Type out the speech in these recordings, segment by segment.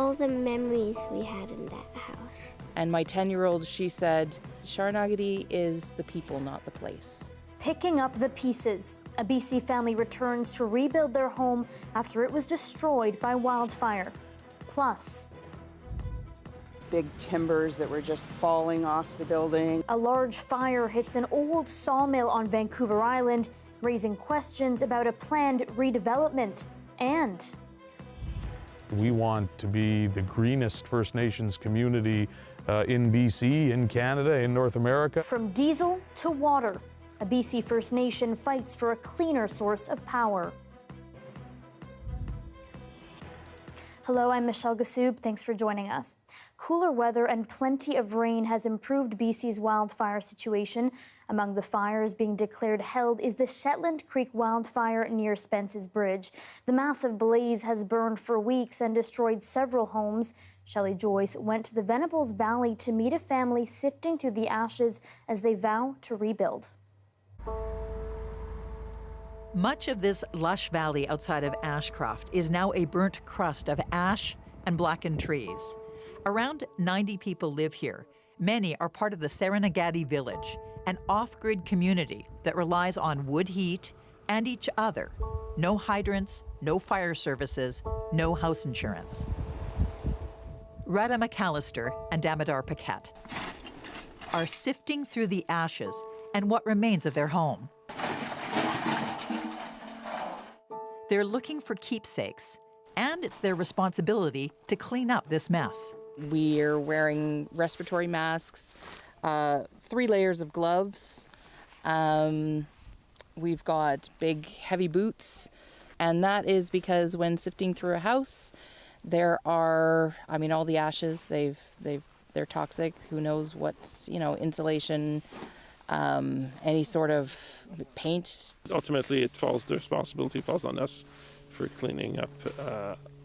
all the memories we had in that house. And my 10-year-old, she said, Sharnagady is the people, not the place. Picking up the pieces, a BC family returns to rebuild their home after it was destroyed by wildfire. Plus, big timbers that were just falling off the building. A large fire hits an old sawmill on Vancouver Island, raising questions about a planned redevelopment. And we want to be the greenest First Nations community in BC, in Canada, in North America. From diesel to water, a BC First Nation fights for a cleaner source of power. Hello, I'm Michelle Ghoussoub. Thanks for joining us. Cooler weather and plenty of rain has improved BC's wildfire situation. Among the fires being declared held is the Shetland Creek wildfire near Spence's Bridge. The massive blaze has burned for weeks and destroyed several homes. Shelley Joyce went to the Venables Valley to meet a family sifting through the ashes as they vow to rebuild. Much of this lush valley outside of Ashcroft is now a burnt crust of ash and blackened trees. Around 90 people live here. Many are part of the Sharnagady Village, an off-grid community that relies on wood heat and each other. No hydrants, no fire services, no house insurance. Rada McAllister and Damodar Paquette are sifting through the ashes and what remains of their home. They're looking for keepsakes, and it's their responsibility to clean up this mess. We're wearing respiratory masks, 3 layers of gloves. We've got big, heavy boots, and that is because when sifting through a house, there are, all the ashes, they're toxic. Who knows what's, insulation, any sort of paint. Ultimately, the responsibility falls on us for cleaning up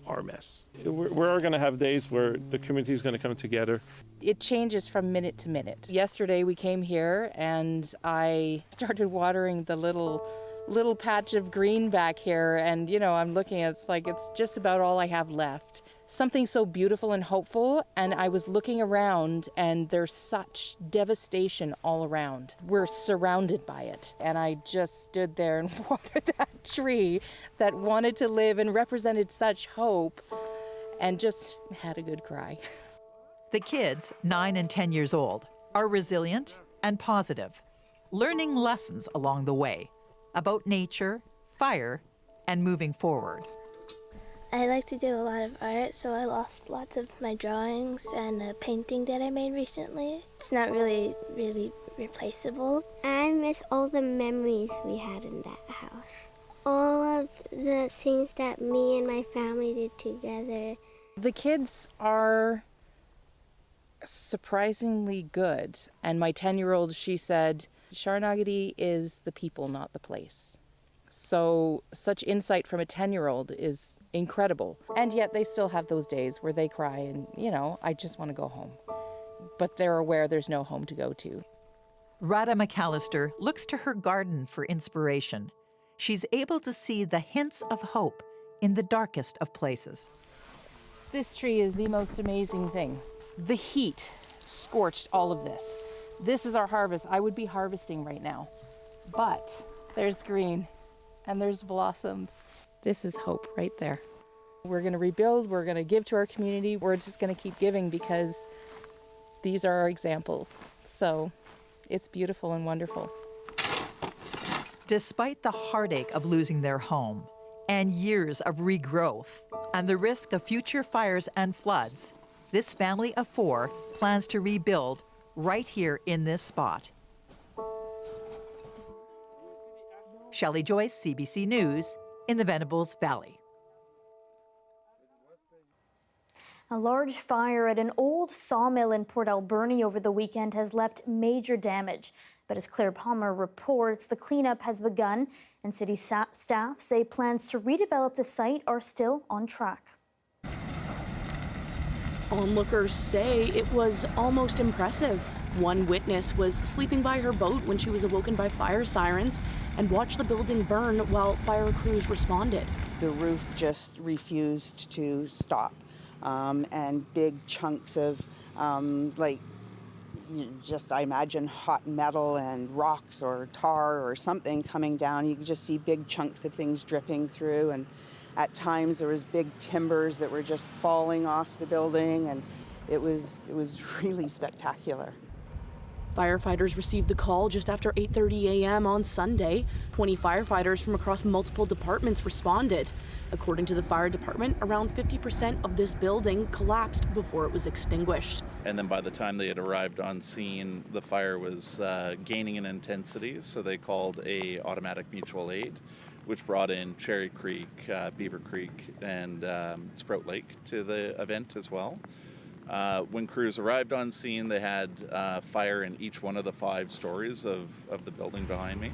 our mess. We're going to have days where the community is going to come together. It changes from minute to minute. Yesterday we came here and I started watering the little patch of green back here, and I'm looking at it's just about all I have left. Something so beautiful and hopeful, and I was looking around and there's such devastation all around. We're surrounded by it, and I just stood there and watered that tree that wanted to live and represented such hope, and just had a good cry. The kids, 9 and 10 years old, are resilient and positive, learning lessons along the way about nature, fire, and moving forward. I like to do a lot of art, so I lost lots of my drawings and a painting that I made recently. It's not really replaceable. I miss all the memories we had in that house. All of the things that me and my family did together. The kids are surprisingly good, and my 10-year-old, she said, Sharnagady is the people, not the place. So such insight from a 10-year-old is incredible. And yet they still have those days where they cry and, I just want to go home. But they're aware there's no home to go to. Rada McAllister looks to her garden for inspiration. She's able to see the hints of hope in the darkest of places. This tree is the most amazing thing. The heat scorched all of this. This is our harvest. I would be harvesting right now. But there's green. And there's blossoms. This is hope right there. We're going to rebuild, we're going to give to our community, we're just going to keep giving because these are our examples. So it's beautiful and wonderful. Despite the heartache of losing their home and years of regrowth and the risk of future fires and floods, this family of 4 plans to rebuild right here in this spot. Shelley Joyce, CBC News, in the Venables Valley. A large fire at an old sawmill in Port Alberni over the weekend has left major damage. But as Claire Palmer reports, the cleanup has begun, and city staff say plans to redevelop the site are still on track. Onlookers say it was almost impressive. One witness was sleeping by her boat when she was awoken by fire sirens and watched the building burn while fire crews responded. The roof just refused to stop. and big chunks of I imagine hot metal and rocks or tar or something coming down. You could just see big chunks of things dripping through, and at times there was big timbers that were just falling off the building, and it was really spectacular. Firefighters received the call just after 8:30 a.m. on Sunday. 20 firefighters from across multiple departments responded. According to the fire department, around 50% of this building collapsed before it was extinguished. And then by the time they had arrived on scene, the fire was gaining in intensity, so they called a automatic mutual aid, which brought in Cherry Creek, Beaver Creek, and Sprout Lake to the event as well. When crews arrived on scene, they had fire in each one of the 5 stories of the building behind me.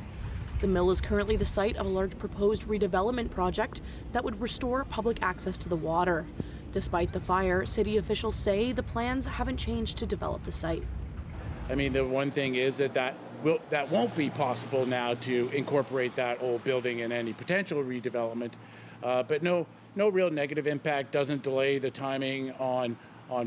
The mill is currently the site of a large proposed redevelopment project that would restore public access to the water. Despite the fire, city officials say the plans haven't changed to develop the site. I mean, the one thing is that won't be possible now to incorporate that old building in any potential redevelopment. But no real negative impact, doesn't delay the timing on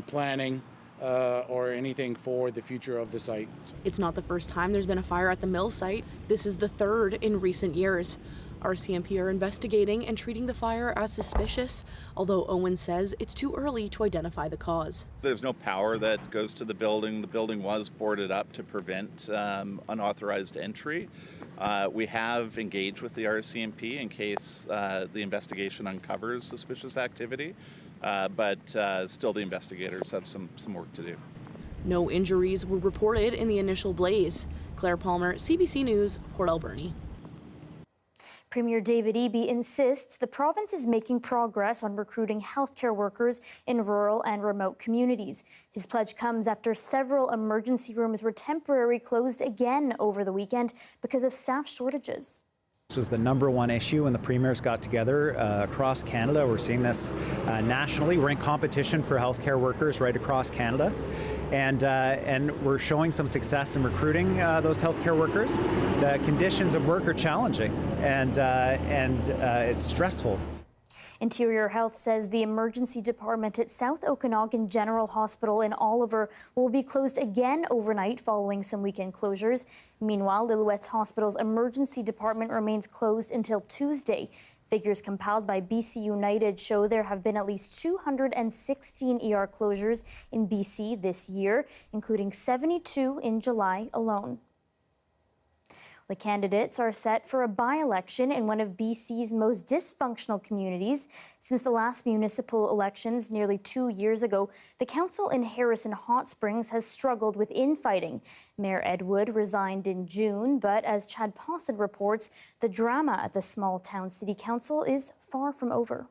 planning or anything for the future of the site. It's not the first time there's been a fire at the mill site. This is the 3rd in recent years. RCMP are investigating and treating the fire as suspicious, although Owen says it's too early to identify the cause. There's no power that goes to the building. The building was boarded up to prevent unauthorized entry. We have engaged with the RCMP in case the investigation uncovers suspicious activity. But still the investigators have some work to do. No injuries were reported in the initial blaze. Claire Palmer, CBC News, Port Alberni. Premier David Eby insists the province is making progress on recruiting healthcare workers in rural and remote communities. His pledge comes after several emergency rooms were temporarily closed again over the weekend because of staff shortages. This was the #1 issue when the premiers got together across Canada. We're seeing this nationally. We're in competition for healthcare workers right across Canada, and we're showing some success in recruiting those healthcare workers. The conditions of work are challenging, and it's stressful. Interior Health says the emergency department at South Okanagan General Hospital in Oliver will be closed again overnight following some weekend closures. Meanwhile, Lillooet's Hospital's emergency department remains closed until Tuesday. Figures compiled by BC United show there have been at least 216 ER closures in BC this year, including 72 in July alone. The candidates are set for a by-election in one of BC's most dysfunctional communities. Since the last municipal elections nearly 2 years ago, the council in Harrison Hot Springs has struggled with infighting. Mayor Ed Wood resigned in June, but as Chad Posset reports, the drama at the small-town city council is far from over.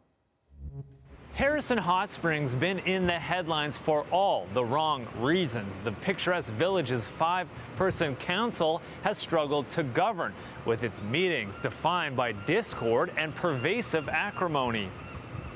Harrison Hot Springs been in the headlines for all the wrong reasons. The picturesque village's 5-person council has struggled to govern, with its meetings defined by discord and pervasive acrimony.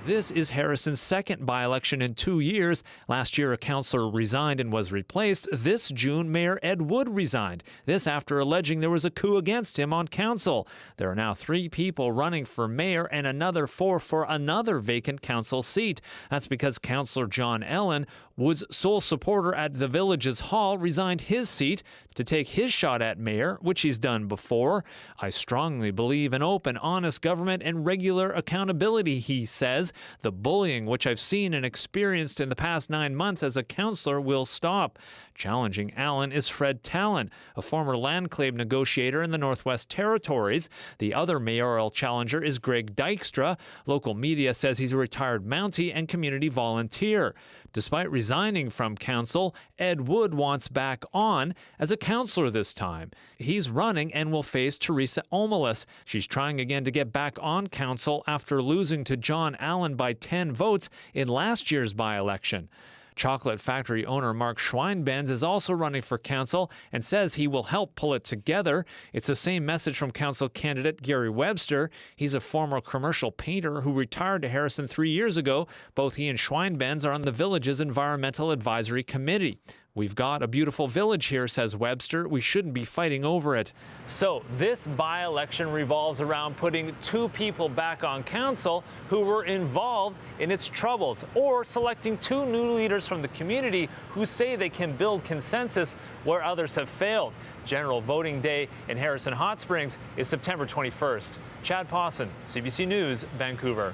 This is Harrison's second by-election in 2 years. Last year, a councillor resigned and was replaced. This June, Mayor Ed Wood resigned. This after alleging there was a coup against him on council. There are now 3 people running for mayor and another 4 for another vacant council seat. That's because Councillor John Ellen, Wood's sole supporter at the village's hall, resigned his seat to take his shot at mayor, which he's done before. I strongly believe in open, honest government and regular accountability, he says. The bullying, which I've seen and experienced in the past 9 months as a councillor, will stop. Challenging Allen is Fred Talon, a former land claim negotiator in the Northwest Territories. The other mayoral challenger is Greg Dykstra. Local media says he's a retired Mountie and community volunteer. Despite resigning from council, Ed Wood wants back on as a councillor this time. He's running and will face Teresa Omelas. She's trying again to get back on council after losing to John Allen by 10 votes in last year's by-election. Chocolate factory owner Mark Schweinbenz is also running for council and says he will help pull it together. It's the same message from council candidate Gary Webster. He's a former commercial painter who retired to Harrison 3 years ago. Both he and Schweinbenz are on the village's Environmental Advisory Committee. We've got a beautiful village here, says Webster. We shouldn't be fighting over it. So this by-election revolves around putting 2 people back on council who were involved in its troubles, or selecting 2 new leaders from the community who say they can build consensus where others have failed. General voting day in Harrison Hot Springs is September 21st. Chad Pawson, CBC News, Vancouver.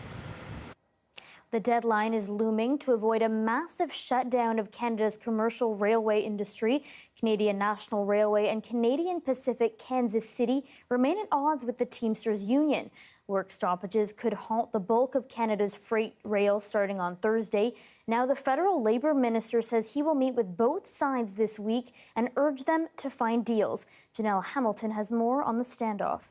The deadline is looming to avoid a massive shutdown of Canada's commercial railway industry. Canadian National Railway and Canadian Pacific Kansas City remain at odds with the Teamsters Union. Work stoppages could halt the bulk of Canada's freight rail starting on Thursday. Now the federal labor minister says he will meet with both sides this week and urge them to find deals. Janelle Hamilton has more on the standoff.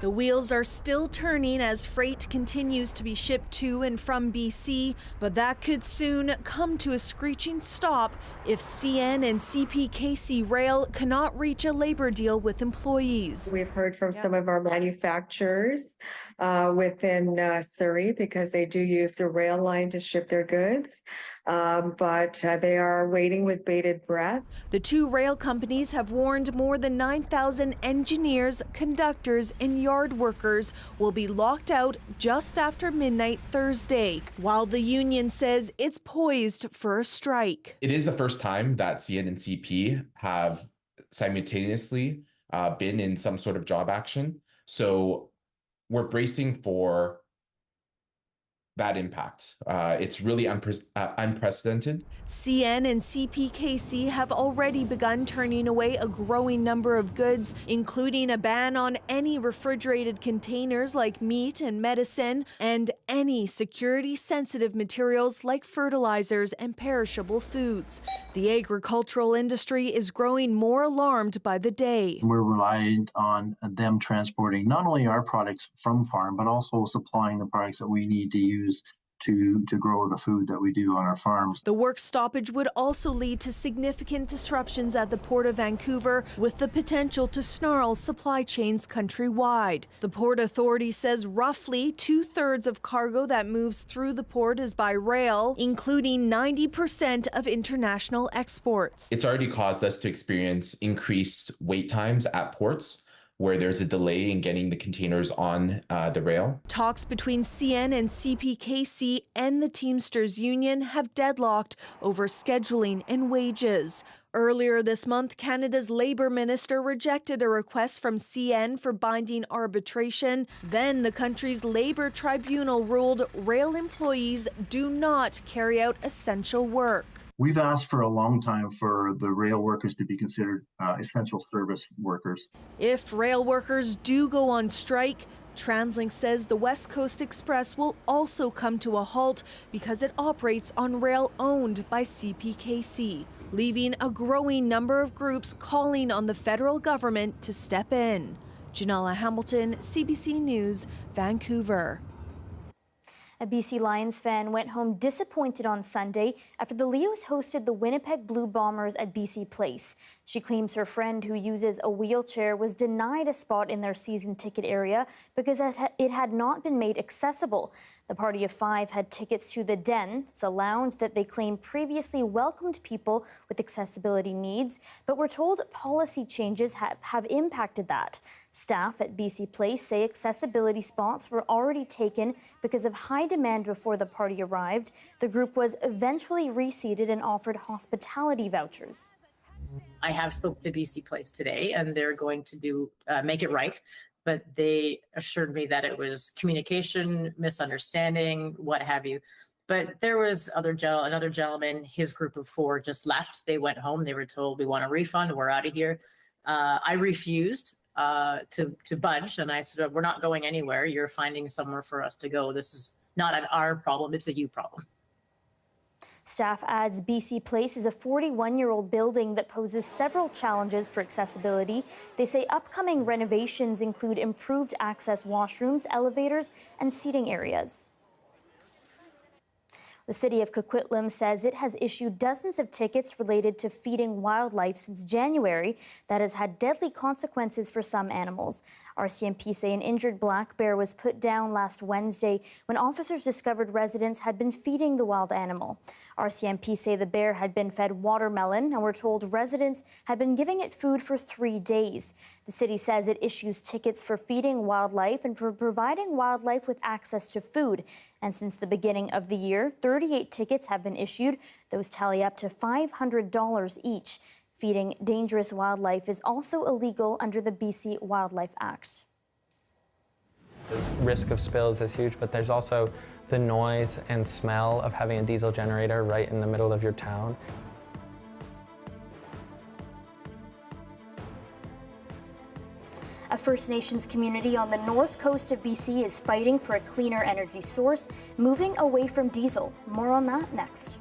The wheels are still turning as freight continues to be shipped to and from BC, but that could soon come to a screeching stop if CN and CPKC Rail cannot reach a labor deal with employees. We've heard from some of our manufacturers within Surrey, because they do use the rail line to ship their goods, but they are waiting with bated breath. The 2 rail companies have warned more than 9,000 engineers, conductors, and yard workers will be locked out just after midnight Thursday, while the union says it's poised for a strike. It is the first time that CN and CP have simultaneously been in some sort of job action. So we're bracing for that impact. It's really unprecedented. CN and CPKC have already begun turning away a growing number of goods, including a ban on any refrigerated containers like meat and medicine, and any security-sensitive materials like fertilizers and perishable foods. The agricultural industry is growing more alarmed by the day. We're reliant on them transporting not only our products from farm, but also supplying the products that we need to use to grow the food that we do on our farms. The work stoppage would also lead to significant disruptions at the Port of Vancouver, with the potential to snarl supply chains countrywide. The Port Authority says roughly 2/3 of cargo that moves through the port is by rail, including 90% of international exports. It's already caused us to experience increased wait times at ports, where there's a delay in getting the containers on the rail. Talks between CN and CPKC and the Teamsters Union have deadlocked over scheduling and wages. Earlier this month, Canada's Labour Minister rejected a request from CN for binding arbitration. Then the country's Labour Tribunal ruled rail employees do not carry out essential work. We've asked for a long time for the rail workers to be considered essential service workers. If rail workers do go on strike, TransLink says the West Coast Express will also come to a halt because it operates on rail owned by CPKC, leaving a growing number of groups calling on the federal government to step in. Janella Hamilton, CBC News, Vancouver. A BC Lions fan went home disappointed on Sunday after the Leos hosted the Winnipeg Blue Bombers at BC Place. She claims her friend, who uses a wheelchair, was denied a spot in their season ticket area because it had not been made accessible. The party of 5 had tickets to the Den. It's a lounge that they claim previously welcomed people with accessibility needs, but we're told policy changes have impacted that. Staff at BC Place say accessibility spots were already taken because of high demand before the party arrived. The group was eventually reseated and offered hospitality vouchers. I have spoken to BC Place today, and they're going to make it right. But they assured me that it was communication, misunderstanding, what have you. But there was another gentleman, his group of 4 just left. They went home. They were told, we want a refund. We're out of here. I refused to budge. And I said, we're not going anywhere. You're finding somewhere for us to go. This is not our problem. It's a you problem. Staff adds BC Place is a 41-year-old building that poses several challenges for accessibility. They say upcoming renovations include improved access washrooms, elevators, and seating areas. The city of Coquitlam says it has issued dozens of tickets related to feeding wildlife since January that has had deadly consequences for some animals. RCMP say an injured black bear was put down last Wednesday when officers discovered residents had been feeding the wild animal. RCMP say the bear had been fed watermelon and were told residents had been giving it food for 3 days. The city says it issues tickets for feeding wildlife and for providing wildlife with access to food. And since the beginning of the year, 38 tickets have been issued. Those tally up to $500 each. Feeding dangerous wildlife is also illegal under the BC Wildlife Act. The risk of spills is huge, but there's also the noise and smell of having a diesel generator right in the middle of your town. A First Nations community on the north coast of BC is fighting for a cleaner energy source, moving away from diesel. More on that next.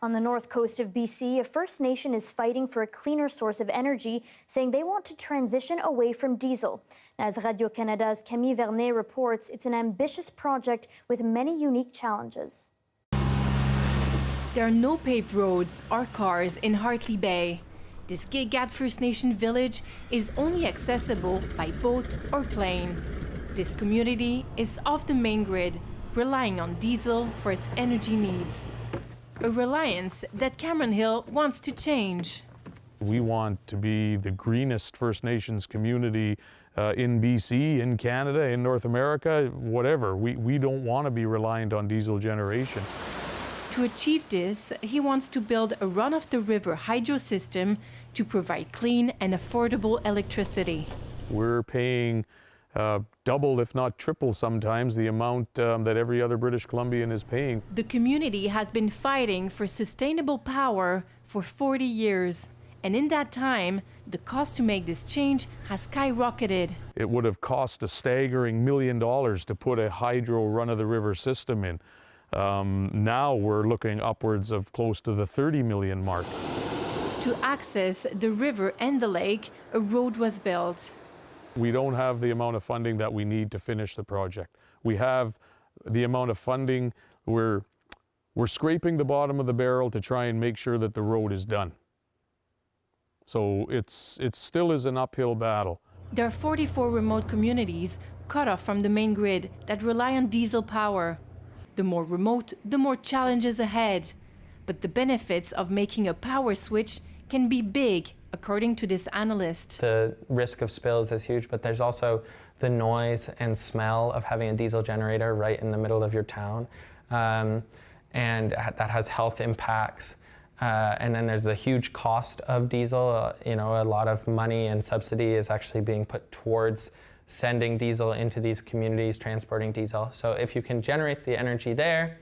On the north coast of BC, a First Nation is fighting for a cleaner source of energy, saying they want to transition away from diesel. As Radio-Canada's Camille Vernet reports, it's an ambitious project with many unique challenges. There are no paved roads or cars in Hartley Bay. This Gilgat First Nation village is only accessible by boat or plane. This community is off the main grid, relying on diesel for its energy needs. A reliance that Cameron Hill wants to change. We want to be the greenest First Nations community in BC, in Canada, in North America, whatever. We don't want to be reliant on diesel generation. To achieve this, he wants to build a run-of-the-river hydro system to provide clean and affordable electricity. We're paying double, if not triple sometimes, the amount that every other British Columbian is paying. The community has been fighting for sustainable power for 40 years. And in that time, the cost to make this change has skyrocketed. It would have cost a staggering $1 million to put a hydro run-of-the-river system in. Now we're looking upwards of close to the 30 million mark. To access the river and the lake, a road was built. We don't have the amount of funding that we need to finish the project. We have the amount of funding. We're scraping the bottom of the barrel to try and make sure that the road is done. So it still is an uphill battle. There are 44 remote communities cut off from the main grid that rely on diesel power. The more remote, the more challenges ahead. But the benefits of making a power switch can be big, according to this analyst. The risk of spills is huge, but there's also the noise and smell of having a diesel generator right in the middle of your town. And that has health impacts. And then there's the huge cost of diesel. A lot of money and subsidy is actually being put towards sending diesel into these communities, transporting diesel. So if you can generate the energy there,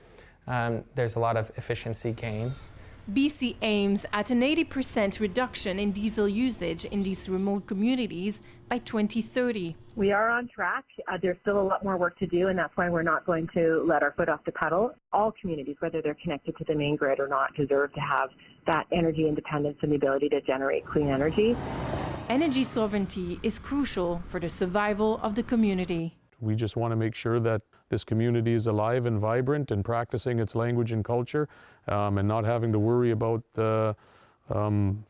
there's a lot of efficiency gains. BC aims at an 80% reduction in diesel usage in these remote communities by 2030. We are on track. There's still a lot more work to do, and that's why we're not going to let our foot off the pedal. All communities, whether they're connected to the main grid or not, deserve to have that energy independence and the ability to generate clean energy. Energy sovereignty is crucial for the survival of the community. We just want to make sure that this community is alive and vibrant and practicing its language and culture, and not having to worry about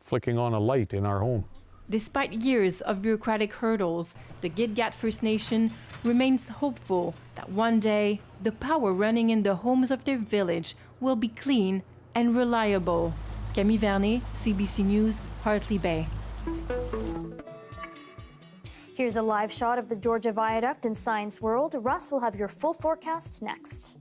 flicking on a light in our home. Despite years of bureaucratic hurdles, the Gilgat First Nation remains hopeful that one day the power running in the homes of their village will be clean and reliable. Camille Vernet, CBC News, Hartley Bay. Here's a live shot of the Georgia Viaduct in Science World. Russ will have your full forecast next.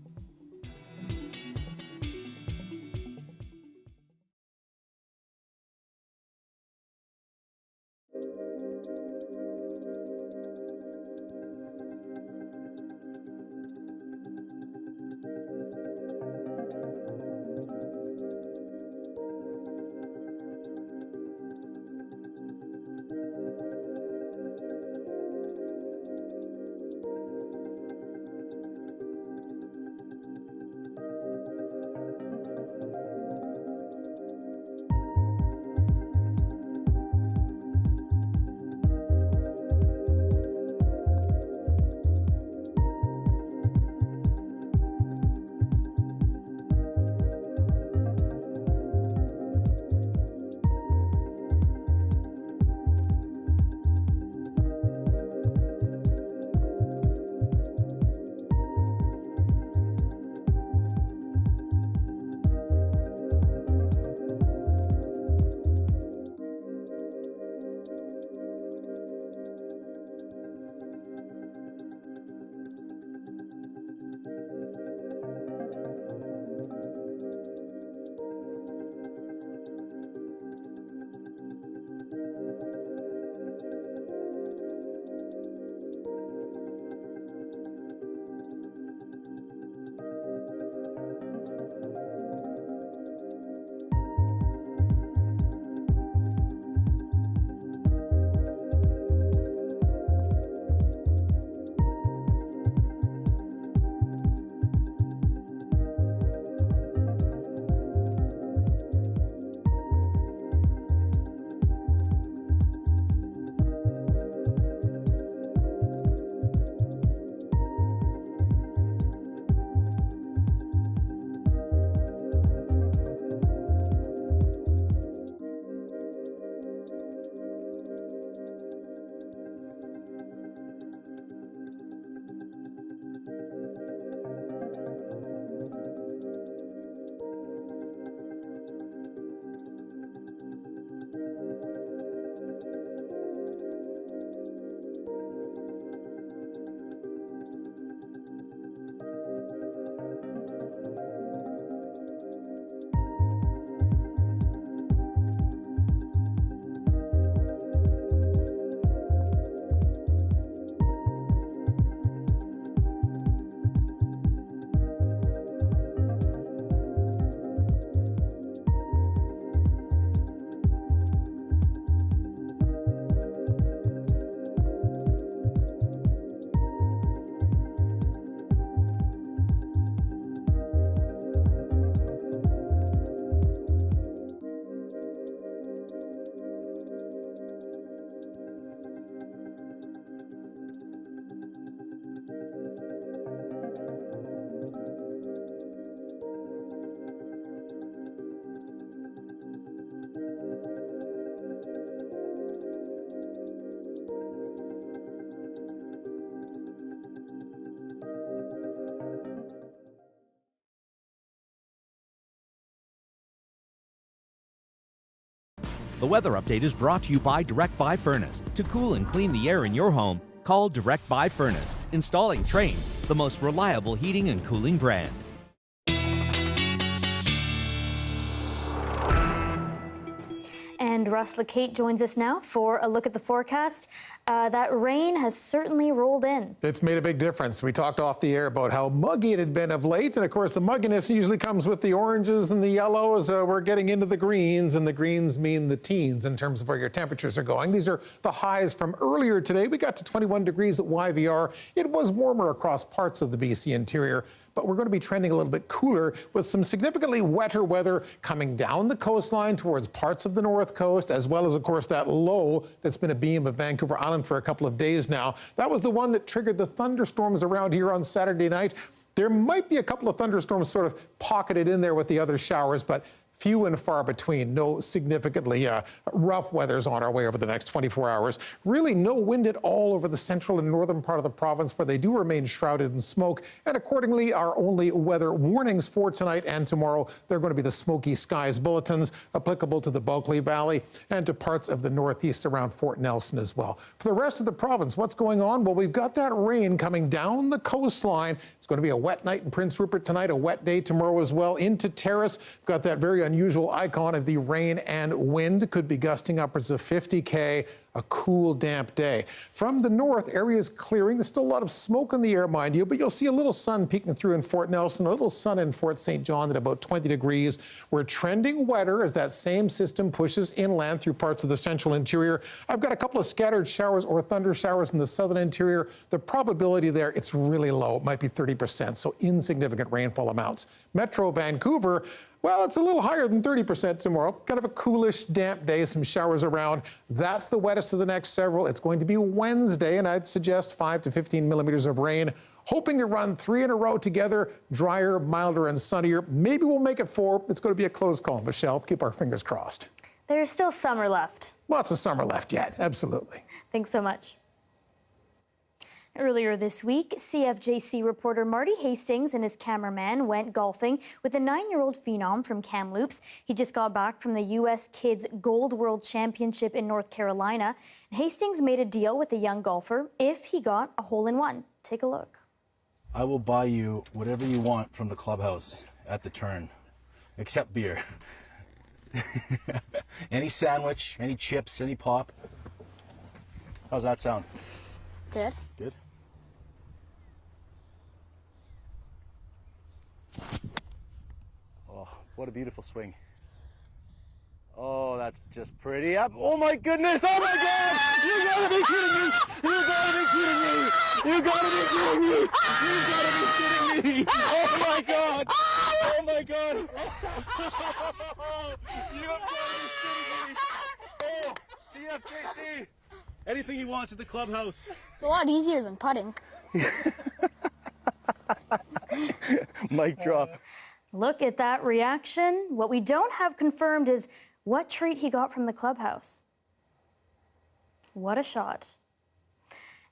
The weather update is brought to you by Direct Buy Furnace. To cool and clean the air in your home, call Direct Buy Furnace. Installing Trane, the most reliable heating and cooling brand. And Russ Lacate joins us now for a look at the forecast. That rain has certainly rolled in. It's made a big difference. We talked off the air about how muggy it had been of late. And of course, the mugginess usually comes with the oranges and the yellows. We're getting into the greens, and the greens mean the teens in terms of where your temperatures are going. These are the highs from earlier today. We got to 21 degrees at YVR. It was warmer across parts of the BC interior, but we're going to be trending a little bit cooler with some significantly wetter weather coming down the coastline towards parts of the north coast, as well as, of course, that low that's been a beam of Vancouver Island for a couple of days now. That was the one that triggered the thunderstorms around here on Saturday night. There might be a couple of thunderstorms sort of pocketed in there with the other showers, but few and far between. No significantly rough weathers on our way over the next 24 hours. Really no wind at all over the central and northern part of the province, where they do remain shrouded in smoke. And accordingly, our only weather warnings for tonight and tomorrow, they're going to be the smoky skies bulletins applicable to the Bulkley Valley and to parts of the northeast around Fort Nelson as well. For the rest of the province, what's going on? Well, we've got that rain coming down the coastline. It's going to be a wet night in Prince Rupert tonight, a wet day tomorrow as well. Into Terrace, we've got that very unusual icon of the rain and wind. Could be gusting upwards of 50 km. A cool, damp day. From the north, areas clearing. There's still a lot of smoke in the air, mind you, but you'll see a little sun peeking through in Fort Nelson, a little sun in Fort St. John at about 20 degrees. We're trending wetter as that same system pushes inland through parts of the central interior. I've got a couple of scattered showers or thunder showers in the southern interior. The probability there, it's really low. It might be 30%, so insignificant rainfall amounts. Metro Vancouver, well, it's a little higher than 30% tomorrow. Kind of a coolish, damp day, some showers around. That's the wettest of the next several. It's going to be Wednesday, and I'd suggest 5 to 15 millimeters of rain. Hoping to run 3 in a row together, drier, milder, and sunnier. Maybe we'll make it 4. It's going to be a close call, Michelle. Keep our fingers crossed. There's still summer left. Lots of summer left yet, absolutely. Thanks so much. Earlier this week, CFJC reporter Marty Hastings and his cameraman went golfing with a 9-year-old phenom from Kamloops. He just got back from the U.S. Kids Gold World Championship in North Carolina. Hastings made a deal with the young golfer if he got a hole-in-one. Take a look. I will buy you whatever you want from the clubhouse at the turn, except beer. Any sandwich, any chips, any pop. How's that sound? Good. Good. Oh, what a beautiful swing. Oh, that's just pretty up. Oh my goodness! Oh my God! You gotta be kidding me! You gotta be kidding me! You gotta be kidding me! You gotta be kidding me! Oh my God! Oh my God! You gotta be kidding me! Oh, CFJC! Anything he wants at the clubhouse. It's a lot easier than putting. Mic drop. Look at that reaction. What we don't have confirmed is what treat he got from the clubhouse. What a shot.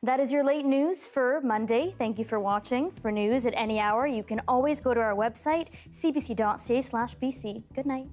That is your late news for Monday. Thank you for watching. For news at any hour, you can always go to our website, cbc.ca/bc. Good night.